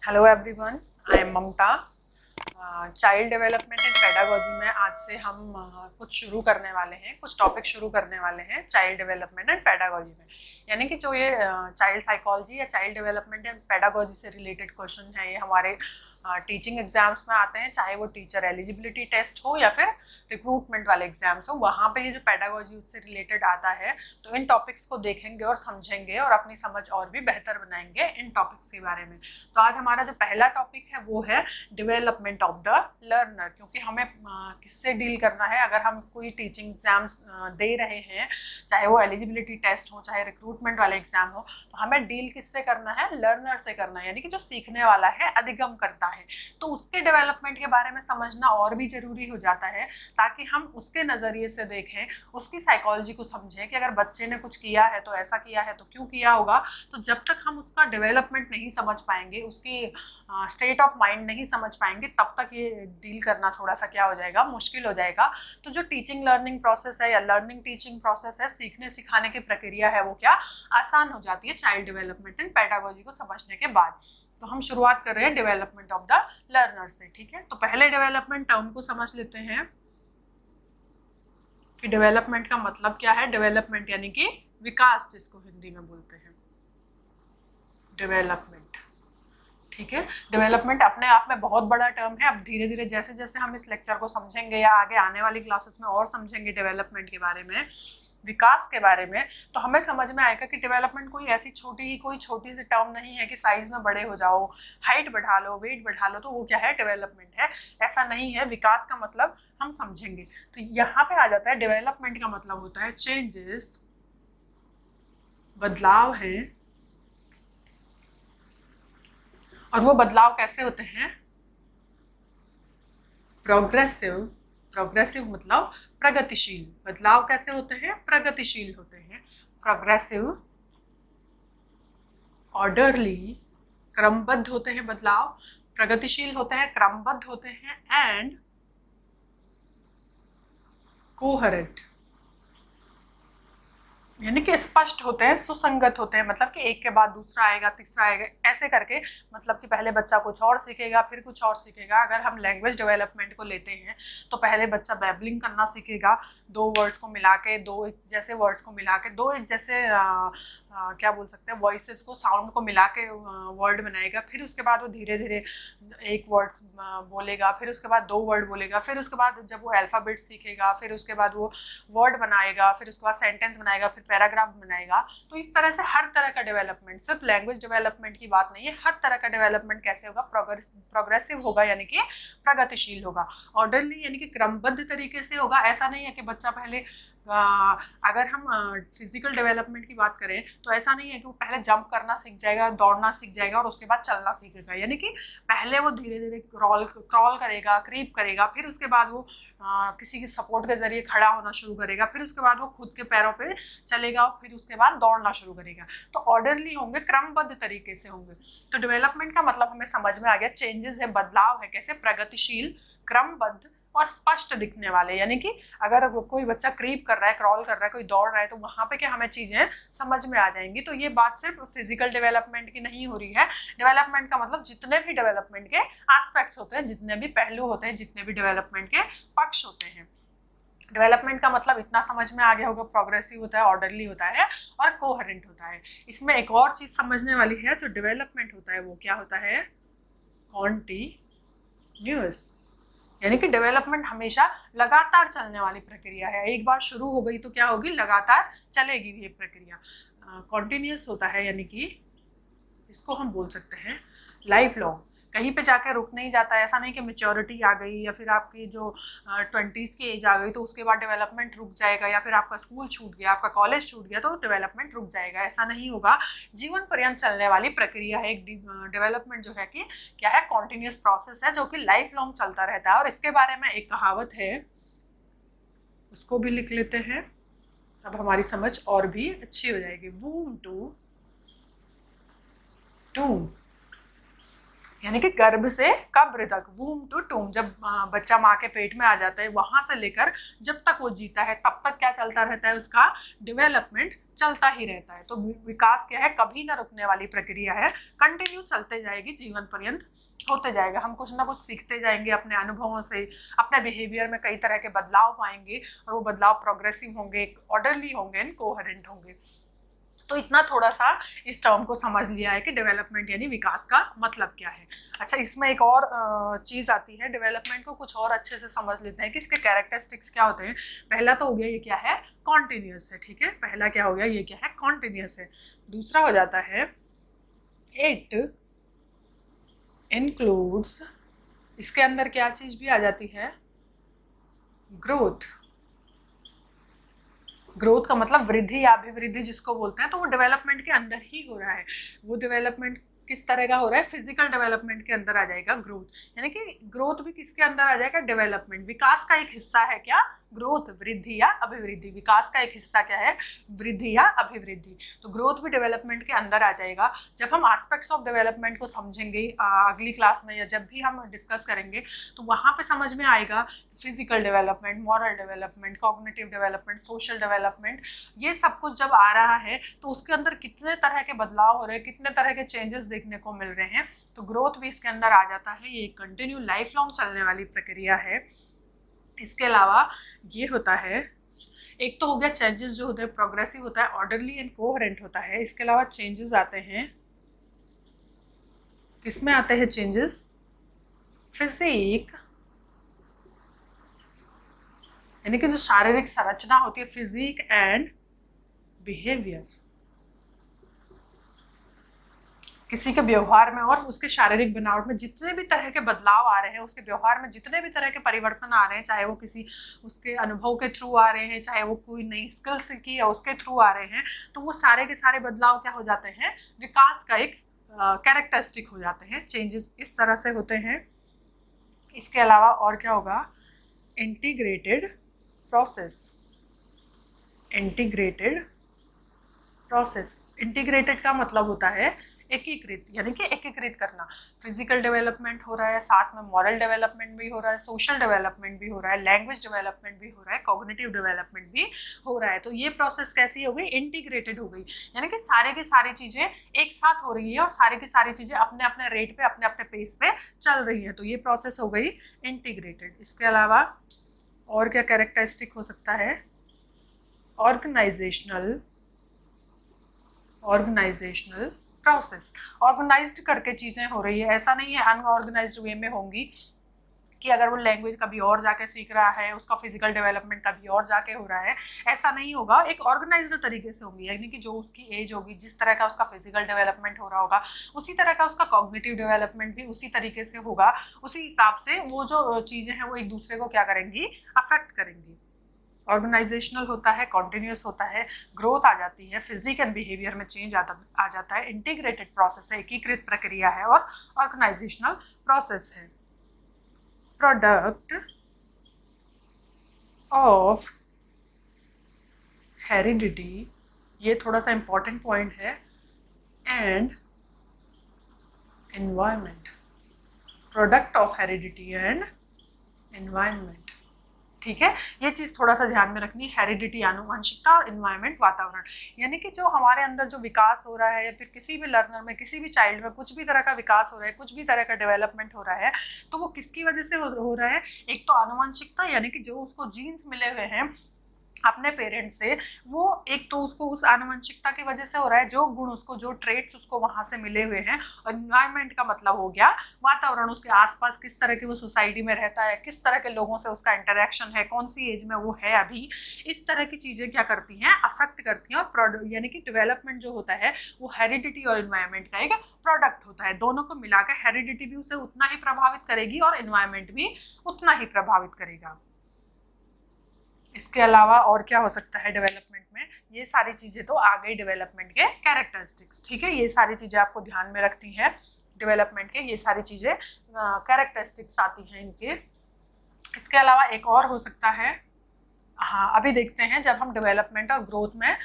Hello everyone, I am Mamata. Child development and pedagogy में आज से हम कुछ शुरू करने वाले हैं, कुछ टॉपिक शुरू करने वाले हैं चाइल्ड डेवलपमेंट एंड पेडागोजी में। यानी कि जो ये चाइल्ड साइकोलॉजी या चाइल्ड डेवलपमेंट एंड पेडागोजी से रिलेटेड क्वेश्चन है, ये हमारे टीचिंग एग्जाम्स में आते हैं, चाहे वो टीचर एलिजिबिलिटी टेस्ट हो या फिर रिक्रूटमेंट वाले एग्जाम्स हो। वहाँ पे ये जो पेडागोजी से रिलेटेड आता है, तो इन टॉपिक्स को देखेंगे और समझेंगे और अपनी समझ और भी बेहतर बनाएंगे इन टॉपिक्स के बारे में। तो आज हमारा जो पहला टॉपिक है वो है डेवलपमेंट ऑफ द लर्नर। क्योंकि हमें किससे डील करना है, अगर हम कोई टीचिंग एग्जाम्स दे रहे हैं, चाहे वो एलिजिबिलिटी टेस्ट हो चाहे रिक्रूटमेंट वाले एग्जाम हो, तो हमें डील किससे करना है? लर्नर से करना है, यानी कि जो सीखने वाला है, अधिगम करता है। तो उसके डेवलपमेंट के बारे में समझना और भी जरूरी हो जाता है, ताकि हम उसके नज़रिए से देखें, उसकी साइकोलॉजी को समझें कि अगर बच्चे ने कुछ किया है तो ऐसा किया है तो क्यों किया होगा। तो जब तक हम उसका डेवलपमेंट नहीं समझ पाएंगे, उसकी स्टेट ऑफ माइंड नहीं समझ पाएंगे, तब तक ये डील करना थोड़ा सा क्या हो जाएगा, मुश्किल हो जाएगा। तो जो टीचिंग लर्निंग प्रोसेस है या लर्निंग टीचिंग प्रोसेस है, सीखने सिखाने की प्रक्रिया है, वो क्या आसान हो जाती है चाइल्ड डेवलपमेंट एंड पेडागोजी को समझने के बाद। तो हम शुरुआत कर रहे हैं डेवलपमेंट ऑफ द लर्नर से। ठीक है, तो पहले डेवलपमेंट टर्म को समझ लेते हैं कि डेवलपमेंट का मतलब क्या है। डेवलपमेंट यानी कि विकास, जिसको हिंदी में बोलते हैं डेवलपमेंट। ठीक है, डेवलपमेंट अपने आप में बहुत बड़ा टर्म है। अब धीरे धीरे जैसे जैसे हम इस लेक्चर को समझेंगे या आगे आने वाली क्लासेस में और समझेंगे डेवलपमेंट के बारे में, विकास के बारे में, तो हमें समझ में आएगा कि डेवलपमेंट कोई ऐसी कोई छोटी सी टर्म नहीं है कि साइज में बड़े हो जाओ, हाइट बढ़ा लो, वेट बढ़ा लो, तो वो क्या है, डेवलपमेंट है। ऐसा नहीं है। विकास का मतलब हम समझेंगे। तो यहाँ पे आ जाता है डेवलपमेंट का मतलब होता है चेंजेस, बदलाव है। और वो बदलाव कैसे होते हैं? प्रोग्रेसिव। प्रोग्रेसिव मतलब प्रगतिशील। बदलाव कैसे होते हैं? प्रगतिशील होते हैं। प्रोग्रेसिव, ऑर्डरली, क्रमबद्ध होते हैं बदलाव, प्रगतिशील होते हैं, क्रमबद्ध होते हैं, एंड कोहेरेंट, यानी कि स्पष्ट होते हैं, सुसंगत होते हैं। मतलब कि एक के बाद दूसरा आएगा, तीसरा आएगा, ऐसे करके। मतलब कि पहले बच्चा कुछ और सीखेगा, फिर कुछ और सीखेगा। अगर हम लैंग्वेज डेवलपमेंट को लेते हैं, तो पहले बच्चा बैबलिंग करना सीखेगा, दो वर्ड्स को मिला के, दो एक जैसे वर्ड्स को मिला के, दो एक जैसे क्या बोल सकते हैं, वॉइसेस को, साउंड को मिला के वर्ड बनाएगा। फिर उसके बाद वो धीरे धीरे एक वर्ड बोलेगा, फिर उसके बाद दो वर्ड बोलेगा, फिर उसके बाद जब वो अल्फ़ाबेट सीखेगा, फिर उसके बाद वो वर्ड बनाएगा, फिर उसके बाद सेंटेंस बनाएगा, फिर पैराग्राफ बनाएगा। तो इस तरह से हर तरह का डेवलपमेंट, सिर्फ लैंग्वेज डेवलपमेंट की बात नहीं है, हर तरह का डेवलपमेंट कैसे होगा? प्रोग्रेसिव होगा, यानी कि प्रगतिशील होगा। ऑर्डरली यानी कि क्रमबद्ध तरीके से होगा। ऐसा नहीं है कि बच्चा पहले अगर हम फिजिकल डेवलपमेंट की बात करें, तो ऐसा नहीं है कि वो पहले जंप करना सीख जाएगा, दौड़ना सीख जाएगा और उसके बाद चलना सीखेगा। यानी कि पहले वो धीरे धीरे क्रॉल करेगा, क्रीप करेगा, फिर उसके बाद वो किसी की सपोर्ट के जरिए खड़ा होना शुरू करेगा, फिर उसके बाद वो खुद के पैरों पे चलेगा, फिर उसके बाद दौड़ना शुरू करेगा। तो ऑर्डरली होंगे, क्रमबद्ध तरीके से होंगे। तो डेवलपमेंट का मतलब हमें समझ में आ गया, चेंजेस है, बदलाव है, कैसे? प्रगतिशील, क्रमबद्ध और स्पष्ट दिखने वाले। यानी कि अगर कोई बच्चा क्रीप कर रहा है, क्रॉल कर रहा है, कोई दौड़ रहा है, तो वहां पे क्या हमें चीजें समझ में आ जाएंगी। तो ये बात सिर्फ फिजिकल डेवलपमेंट की नहीं हो रही है। डेवलपमेंट का मतलब जितने भी डेवलपमेंट के एस्पेक्ट्स होते हैं, जितने भी पहलू होते हैं, जितने भी डेवलपमेंट के पक्ष होते हैं। डेवलपमेंट का मतलब इतना समझ में आ गया होगा, प्रोग्रेसिव होता है, ऑर्डरली होता है और कोहेरेंट होता है। इसमें एक और चीज समझने वाली है, जो डेवलपमेंट होता है वो क्या होता है? कॉन्टिन्यूअस। यानी कि डेवलपमेंट हमेशा लगातार चलने वाली प्रक्रिया है। एक बार शुरू हो गई तो क्या होगी? लगातार चलेगी ये प्रक्रिया। कॉन्टिन्यूअस होता है, यानी कि इसको हम बोल सकते हैं लाइफ लॉन्ग। कहीं पे जाके रुक नहीं जाता है। ऐसा नहीं कि मेच्योरिटी आ गई या फिर आपकी जो 20s की एज आ गई तो उसके बाद डेवलपमेंट रुक जाएगा, या फिर आपका स्कूल छूट गया, आपका कॉलेज छूट गया तो डेवलपमेंट रुक जाएगा। ऐसा नहीं होगा। जीवन पर्यंत चलने वाली प्रक्रिया है एक डेवलपमेंट, जो है कि क्या है? कॉन्टिन्यूस प्रोसेस है, जो कि लाइफ लॉन्ग चलता रहता है। और इसके बारे में एक कहावत है, उसको भी लिख लेते हैं, अब हमारी समझ और भी अच्छी हो जाएगी। वूम टू टूम, यानी कि गर्भ से कब्र तक, वूम टू टूम, जब बच्चा माँ के पेट में आ जाता है वहां से लेकर जब तक वो जीता है तब तक क्या चलता रहता है, उसका डेवलपमेंट चलता ही रहता है। तो विकास क्या है, कभी ना रुकने वाली प्रक्रिया है, कंटिन्यू चलते जाएगी, जीवन पर्यंत होते जाएगा। हम कुछ ना कुछ सीखते जाएंगे अपने अनुभवों से, अपने बिहेवियर में कई तरह के बदलाव पाएंगे और वो बदलाव प्रोग्रेसिव होंगे, ऑर्डरली होंगे एंड कोहेरेंट होंगे। तो इतना थोड़ा सा इस टर्म को समझ लिया है कि डेवलपमेंट यानी विकास का मतलब क्या है। अच्छा, इसमें एक और चीज़ आती है, डेवलपमेंट को कुछ और अच्छे से समझ लेते हैं कि इसके कैरेक्टरिस्टिक्स क्या होते हैं। पहला तो हो गया ये क्या है, कॉन्टिन्यूस है, ठीक है, पहला क्या हो गया, ये क्या है, कॉन्टिन्यूस है। दूसरा हो जाता है इट इंक्लूड्स, इसके अंदर क्या चीज़ भी आ जाती है, ग्रोथ। ग्रोथ का मतलब वृद्धि या अभिवृद्धि जिसको बोलते हैं, तो वो डेवलपमेंट के अंदर ही हो रहा है। वो डेवलपमेंट किस तरह का हो रहा है, फिजिकल डेवलपमेंट के अंदर आ जाएगा ग्रोथ, यानी कि ग्रोथ भी किसके अंदर आ जाएगा, डेवलपमेंट। विकास का एक हिस्सा है क्या, ग्रोथ, वृद्धि या अभिवृद्धि। विकास का एक हिस्सा क्या है, वृद्धि या अभिवृद्धि। तो ग्रोथ भी डेवलपमेंट के अंदर आ जाएगा। जब हम एस्पेक्ट्स ऑफ डेवलपमेंट को समझेंगे अगली क्लास में, या जब भी हम डिस्कस करेंगे, तो वहाँ पे समझ में आएगा physical development, moral development, cognitive development, social development, ये सब कुछ जब आ रहा है तो उसके अंदर कितने तरह के बदलाव हो रहे हैं, कितने तरह के चेंजेस देखने को मिल रहे हैं। तो ग्रोथ भी इसके अंदर आ जाता है। ये कंटिन्यू लाइफ लॉन्ग चलने वाली प्रक्रिया है। इसके अलावा ये होता है, एक तो हो गया चेंजेस जो होते हैं, प्रोग्रेसिव होता है, ऑर्डरली एंड कोहेरेंट होता है। इसके अलावा चेंजेस आते हैं, किसमें आते हैं चेंजेस, फिजिक, यानी कि जो शारीरिक संरचना होती है, फिजिक एंड बिहेवियर, किसी के व्यवहार में और उसके शारीरिक बनावट में जितने भी तरह के बदलाव आ रहे हैं, उसके व्यवहार में जितने भी तरह के परिवर्तन आ रहे हैं, चाहे वो किसी उसके अनुभव के थ्रू आ रहे हैं, चाहे वो कोई नई स्किल सीखी या उसके थ्रू आ रहे हैं, तो वो सारे के सारे बदलाव क्या हो जाते हैं, विकास का एक कैरेक्टरिस्टिक हो जाते हैं। चेंजेस इस तरह से होते हैं। इसके अलावा और क्या होगा, integrated process, integrated process. Integrated का मतलब होता है एकीकृत, यानी कि एकीकृत करना। फिजिकल डेवलपमेंट हो रहा है, साथ में मॉरल डेवलपमेंट भी हो रहा है, सोशल डेवलपमेंट भी हो रहा है, लैंग्वेज डेवलपमेंट भी हो रहा है, कॉग्निटिव डेवलपमेंट भी हो रहा है। तो ये प्रोसेस कैसी हो गई, इंटीग्रेटेड हो गई, यानी कि सारे की सारी चीज़ें एक साथ हो रही है और सारी की सारी चीज़ें अपने अपने रेट पे, अपने अपने पेस पे चल रही है। तो ये प्रोसेस हो गई इंटीग्रेटेड। इसके अलावा और क्या कैरेक्टरिस्टिक हो सकता है, ऑर्गेनाइजेशनल प्रोसेस। ऑर्गेनाइज्ड करके चीज़ें हो रही है, ऐसा नहीं है अनऑर्गेनाइज्ड वे में होंगी कि अगर वो लैंग्वेज कभी और जाके सीख रहा है, उसका फिजिकल डेवलपमेंट कभी और जाके हो रहा है, ऐसा नहीं होगा। एक ऑर्गेनाइज्ड तरीके से होंगी, यानी कि जो उसकी एज होगी, जिस तरह का उसका फिजिकल डेवलपमेंट हो रहा होगा, उसी तरह का उसका कॉग्निटिव डेवलपमेंट भी उसी तरीके से होगा। उसी हिसाब से वो जो चीज़ें हैं वो एक दूसरे को क्या करेंगी, अफेक्ट करेंगी। ऑर्गेनाइजेशनल होता है, कॉन्टिन्यूस होता है, ग्रोथ आ जाती है, फिजिक एंड बिहेवियर में चेंज आ जाता है, इंटीग्रेटेड प्रोसेस है, एकीकृत प्रक्रिया है, और ऑर्गेनाइजेशनल प्रोसेस है। प्रोडक्ट ऑफ हेरिडिटी, ये थोड़ा सा इंपॉर्टेंट पॉइंट है, and environment. Product of heredity and environment, ठीक है, ये चीज़ थोड़ा सा ध्यान में रखनी, हेरिडिटी आनुवंशिकता और इन्वायरमेंट वातावरण। यानी कि जो हमारे अंदर जो विकास हो रहा है, या फिर किसी भी लर्नर में, किसी भी चाइल्ड में कुछ भी तरह का विकास हो रहा है, कुछ भी तरह का डेवलपमेंट हो रहा है, तो वो किसकी वजह से हो रहा है, एक तो आनुवंशिकता, यानी कि जो उसको जीन्स मिले हुए हैं अपने पेरेंट्स से, वो एक तो उसको उस आनुवंशिकता की वजह से हो रहा है, जो गुण उसको, जो ट्रेट्स उसको वहाँ से मिले हुए हैं। और इन्वायरमेंट का मतलब हो गया वातावरण, उसके आसपास किस तरह की वो सोसाइटी में रहता है, किस तरह के लोगों से उसका इंटरेक्शन है, कौन सी एज में वो है अभी, इस तरह की चीज़ें क्या करती हैं, अफेक्ट करती हैं। और यानी कि डेवलपमेंट जो होता है वो हेरिडिटी और इन्वायरमेंट का एक प्रोडक्ट होता है। दोनों को मिलाकर हेरिडिटी भी उसे उतना ही प्रभावित करेगी और इन्वायरमेंट भी उतना ही प्रभावित करेगा। इसके अलावा और क्या हो सकता है डेवलपमेंट में, ये सारी चीज़ें तो आ गई डेवलपमेंट के कैरेक्टरिस्टिक्स, ठीक है, ये सारी चीज़ें आपको ध्यान में रखती हैं। डेवलपमेंट के ये सारी चीज़ें कैरेक्टरिस्टिक्स आती हैं इनके। इसके अलावा एक और हो सकता है, हाँ अभी देखते हैं, जब हम डेवलपमेंट और ग्रोथ में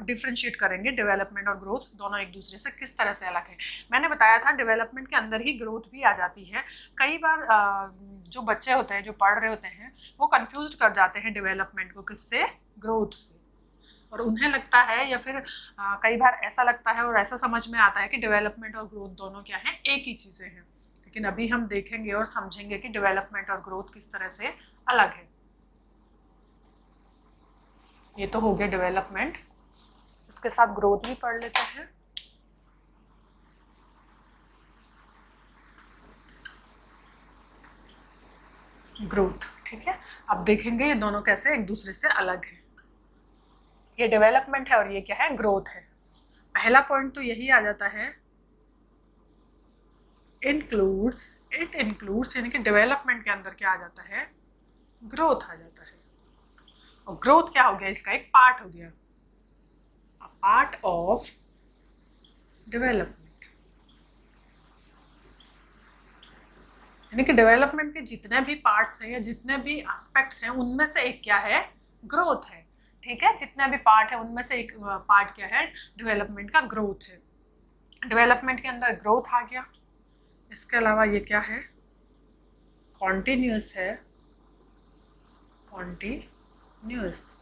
डिफ्रेंशिएट करेंगे डेवलपमेंट और ग्रोथ दोनों एक दूसरे से किस तरह से अलग है। मैंने बताया था डेवलपमेंट के अंदर ही ग्रोथ भी आ जाती है। कई बार जो बच्चे होते हैं जो पढ़ रहे होते हैं वो कंफ्यूज कर जाते हैं डेवलपमेंट को किससे, ग्रोथ से, और उन्हें लगता है या फिर कई बार ऐसा लगता है और ऐसा समझ में आता है कि डेवलपमेंट और ग्रोथ दोनों क्या हैं, एक ही चीज़ें हैं। लेकिन अभी हम देखेंगे और समझेंगे कि डेवलपमेंट और ग्रोथ किस तरह से अलग है। ये तो हो गया डेवलपमेंट, इसके साथ ग्रोथ भी पढ़ लेते हैं। ग्रोथ, ठीक है। अब देखेंगे ये दोनों कैसे एक दूसरे से अलग है। ये डेवलपमेंट है और ये क्या है, ग्रोथ है। पहला पॉइंट तो यही आ जाता है, इंक्लूड्स, इट इंक्लूड्स, यानी कि डेवलपमेंट के अंदर क्या आ जाता है, ग्रोथ आ जाता है। और ग्रोथ क्या हो गया, इसका एक पार्ट हो गया, पार्ट ऑफ डेवलपमेंट। यानी कि डेवलपमेंट के जितने भी पार्ट्स हैं या जितने भी एस्पेक्ट्स हैं उनमें से एक क्या है, ग्रोथ है। ठीक है, जितने भी पार्ट है उनमें से एक पार्ट क्या है, डेवलपमेंट का ग्रोथ है। डेवलपमेंट के अंदर ग्रोथ आ गया। इसके अलावा ये क्या है, कॉन्टिन्यूस है, कॉन्टिन्यूस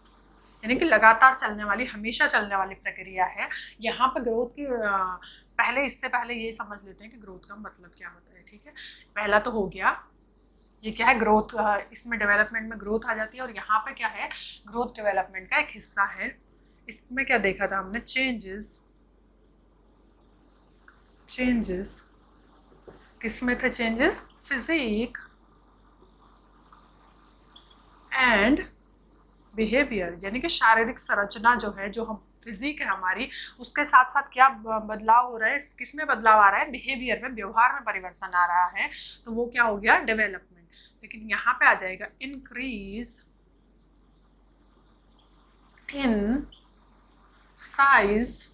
यानी कि लगातार चलने वाली, हमेशा चलने वाली प्रक्रिया है। यहाँ पर ग्रोथ की इससे पहले ये समझ लेते हैं कि ग्रोथ का मतलब क्या होता है। ठीक है, पहला तो हो गया ये क्या है, ग्रोथ, इसमें डेवलपमेंट में ग्रोथ आ जाती है और यहाँ पे क्या है, ग्रोथ डेवलपमेंट का एक हिस्सा है। इसमें क्या देखा था हमने, चेंजेस किसमें थे चेंजेस, फिजिक एंड बिहेवियर, यानी कि शारीरिक संरचना जो है, जो हम फिजिक है हमारी, उसके साथ साथ क्या बदलाव हो रहा है, किसमें बदलाव आ रहा है, बिहेवियर में, व्यवहार में परिवर्तन आ रहा है, तो वो क्या हो गया, डेवलपमेंट। लेकिन यहाँ पे आ जाएगा increase in size,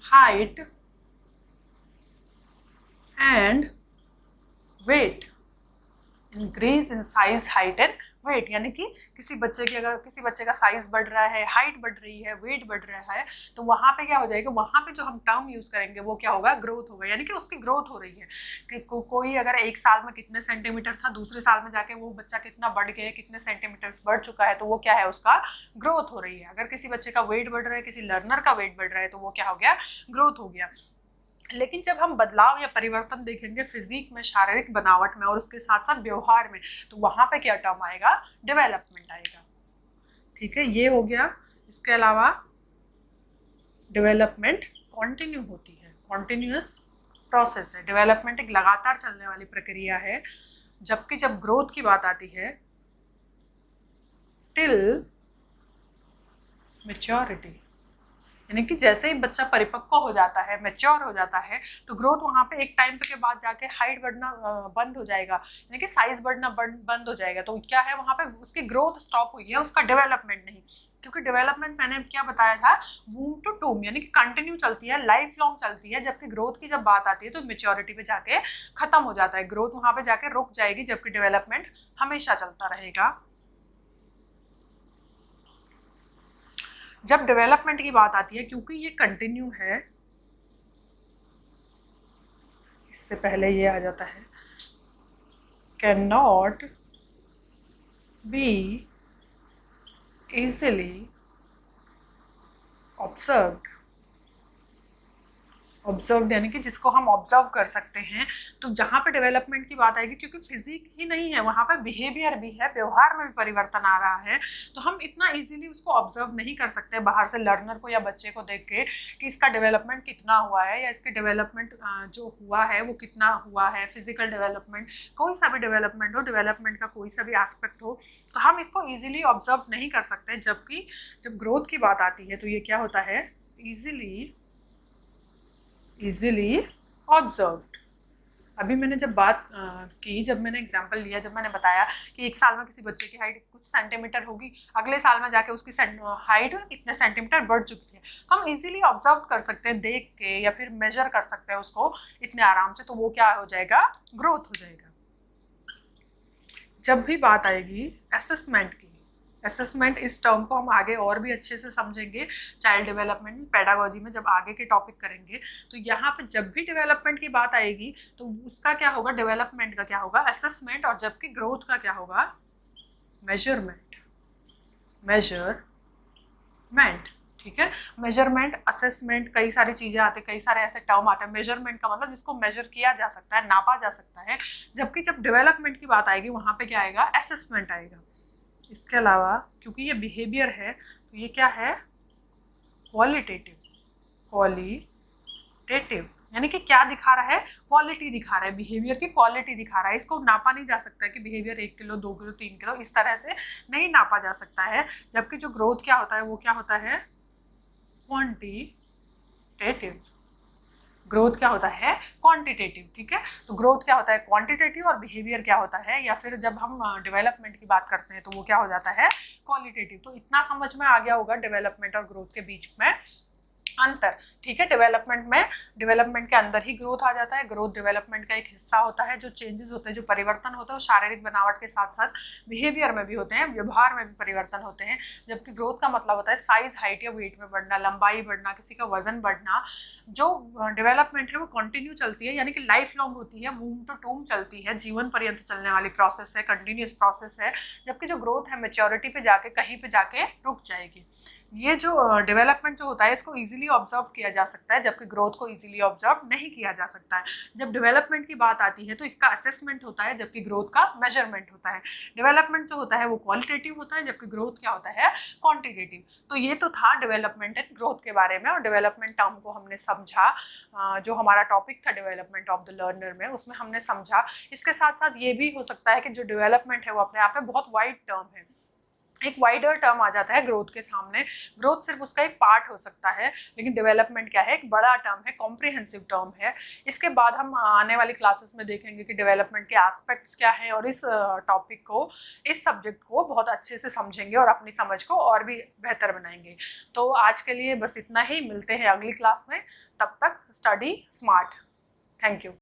height and weight. Increase in size, height and weight, यानी कि किसी बच्चे की, अगर किसी बच्चे का साइज बढ़ रहा है, हाइट बढ़ रही है, वेट बढ़ रहा है, तो वहाँ पे क्या हो जाएगा, वहाँ पे जो हम टर्म यूज करेंगे वो क्या होगा, ग्रोथ होगा। यानी कि उसकी ग्रोथ हो रही है कि कोई अगर एक साल में कितने सेंटीमीटर था, दूसरे साल में जाके वो बच्चा कितना बढ़ गया, कितने सेंटीमीटर बढ़ चुका है, तो वो क्या है, उसका ग्रोथ हो रही है। अगर किसी बच्चे का वेट बढ़ रहा है, किसी लर्नर का वेट बढ़ रहा है, तो वो क्या हो गया, ग्रोथ हो गया। लेकिन जब हम बदलाव या परिवर्तन देखेंगे फिजिक में, शारीरिक बनावट में और उसके साथ साथ व्यवहार में, तो वहां पे क्या टर्म आएगा, डेवलपमेंट आएगा। ठीक है, ये हो गया। इसके अलावा डेवलपमेंट कंटिन्यू होती है, कॉन्टिन्यूअस प्रोसेस है। डेवलपमेंट एक लगातार चलने वाली प्रक्रिया है, जबकि जब ग्रोथ की बात आती है, टिल मैच्योरिटी, यानी कि जैसे ही बच्चा परिपक्व हो जाता है, मैच्योर हो जाता है, तो ग्रोथ वहाँ पे एक टाइम के बाद जाके हाइट बढ़ना बंद हो जाएगा, यानी कि साइज बढ़ना बंद हो जाएगा। तो क्या है, वहाँ पे उसकी ग्रोथ स्टॉप हुई है, उसका डेवलपमेंट नहीं। क्योंकि डेवलपमेंट मैंने क्या बताया था, वूम टू टूम, यानी कि कंटिन्यू चलती है, लाइफ लॉन्ग चलती है। जबकि ग्रोथ की जब बात आती है तो मेच्योरिटी पे जाके खत्म हो जाता है, ग्रोथ वहाँ पे जाके रुक जाएगी, जबकि डेवलपमेंट हमेशा चलता रहेगा। जब डेवलपमेंट की बात आती है, क्योंकि ये कंटिन्यू है, इससे पहले ये आ जाता है, can not be easily observed, observed यानी कि जिसको हम ऑब्जर्व कर सकते हैं। तो जहाँ पे डेवलपमेंट की बात आएगी, क्योंकि फिजिक ही नहीं है, वहाँ पे बिहेवियर भी है, व्यवहार में भी परिवर्तन आ रहा है, तो हम इतना इजीली उसको ऑब्जर्व नहीं कर सकते बाहर से लर्नर को या बच्चे को देख के कि इसका डेवलपमेंट कितना हुआ है या इसके डेवलपमेंट जो हुआ है वो कितना हुआ है। फिजिकल डेवलपमेंट, कोई सा भी डेवलपमेंट हो, डेवलपमेंट का कोई सा भी एस्पेक्ट हो, तो हम इसको ईजिली ऑब्जर्व नहीं कर सकते। जबकि जब ग्रोथ की बात आती है तो ये क्या होता है, easily observed। अभी मैंने जब बात की, जब मैंने एग्जांपल लिया, जब मैंने बताया कि एक साल में किसी बच्चे की हाइट कुछ सेंटीमीटर होगी, अगले साल में जाके उसकी हाइट इतने सेंटीमीटर बढ़ चुकी है, तो हम इजीली ऑब्जर्व कर सकते हैं देख के, या फिर मेजर कर सकते हैं उसको इतने आराम से, तो वो क्या हो जाएगा, ग्रोथ हो जाएगा। जब भी बात आएगी असेसमेंट की, असेसमेंट इस टर्म को हम आगे और भी अच्छे से समझेंगे चाइल्ड डेवलपमेंट पेडागोजी में, जब आगे के टॉपिक करेंगे। तो यहाँ पे जब भी डेवलपमेंट की बात आएगी तो उसका क्या होगा, डेवलपमेंट का क्या होगा, असेसमेंट, और जबकि ग्रोथ का क्या होगा, मेजरमेंट। मेजरमेंट, ठीक है। मेजरमेंट, असेसमेंट, कई सारी चीजें आती है, कई सारे ऐसे टर्म आते हैं। मेजरमेंट का मतलब जिसको मेजर किया जा सकता है, नापा जा सकता है, जबकि जब डेवलपमेंट की बात आएगी वहां पे क्या आएगा, असेसमेंट आएगा। इसके अलावा क्योंकि ये बिहेवियर है तो ये क्या है, क्वालिटेटिव। यानी कि क्या दिखा रहा है, क्वालिटी दिखा रहा है, बिहेवियर की क्वालिटी दिखा रहा है। इसको नापा नहीं जा सकता है कि बिहेवियर 1 किलो 2 किलो 3 किलो, इस तरह से नहीं नापा जा सकता है। जबकि जो ग्रोथ क्या होता है वो क्या होता है, क्वांटिटेटिव। ग्रोथ क्या होता है, क्वांटिटेटिव, ठीक है। तो ग्रोथ क्या होता है, क्वांटिटेटिव, और बिहेवियर क्या होता है, या फिर जब हम डेवलपमेंट की बात करते हैं तो वो क्या हो जाता है, क्वालिटेटिव। तो इतना समझ में आ गया होगा डेवलपमेंट और ग्रोथ के बीच में अंतर, ठीक है। डेवलपमेंट के अंदर ही ग्रोथ आ जाता है। ग्रोथ डेवलपमेंट का एक हिस्सा होता है। जो चेंजेस होते हैं, जो परिवर्तन होता है, वो शारीरिक बनावट के साथ साथ बिहेवियर में भी होते हैं, व्यवहार में भी परिवर्तन होते हैं। जबकि ग्रोथ का मतलब होता है साइज, हाइट या वेट में बढ़ना, लंबाई बढ़ना, किसी का वजन बढ़ना। जो डेवलपमेंट है वो कंटिन्यू चलती है, यानी कि लाइफ लॉन्ग होती है, वूम टू टूम चलती है, जीवन पर्यंत चलने वाली प्रोसेस है, कंटिन्यूस प्रोसेस है। जबकि जो ग्रोथ है मेच्योरिटी पे जाके, कहीं पे जाके रुक जाएगी। ये जो डेवलपमेंट जो होता है इसको इजीली ऑब्जर्व किया जा सकता है, जबकि ग्रोथ को इजीली ऑब्जर्व नहीं किया जा सकता है। जब डेवलपमेंट की बात आती है तो इसका असेसमेंट होता है, जबकि ग्रोथ का मेजरमेंट होता है। डेवलपमेंट जो होता है वो क्वालिटेटिव होता है, जबकि ग्रोथ क्या होता है, क्वांटिटेटिव। तो ये तो था डेवलपमेंट एंड ग्रोथ के बारे में, और डेवलपमेंट टर्म को हमने समझा। जो हमारा टॉपिक था डेवलपमेंट ऑफ द लर्नर में, उसमें हमने समझा। इसके साथ साथ ये भी हो सकता है कि जो डेवलपमेंट है वो अपने आप में बहुत वाइड टर्म है, एक वाइडर टर्म आ जाता है ग्रोथ के सामने। ग्रोथ सिर्फ उसका एक पार्ट हो सकता है, लेकिन डेवलपमेंट क्या है, एक बड़ा टर्म है, कॉम्प्रिहेंसिव टर्म है। इसके बाद हम आने वाली क्लासेस में देखेंगे कि डेवलपमेंट के एस्पेक्ट्स क्या हैं, और इस टॉपिक को, इस सब्जेक्ट को बहुत अच्छे से समझेंगे और अपनी समझ को और भी बेहतर बनाएंगे। तो आज के लिए बस इतना ही, मिलते हैं अगली क्लास में। तब तक स्टडी स्मार्ट। Thank you.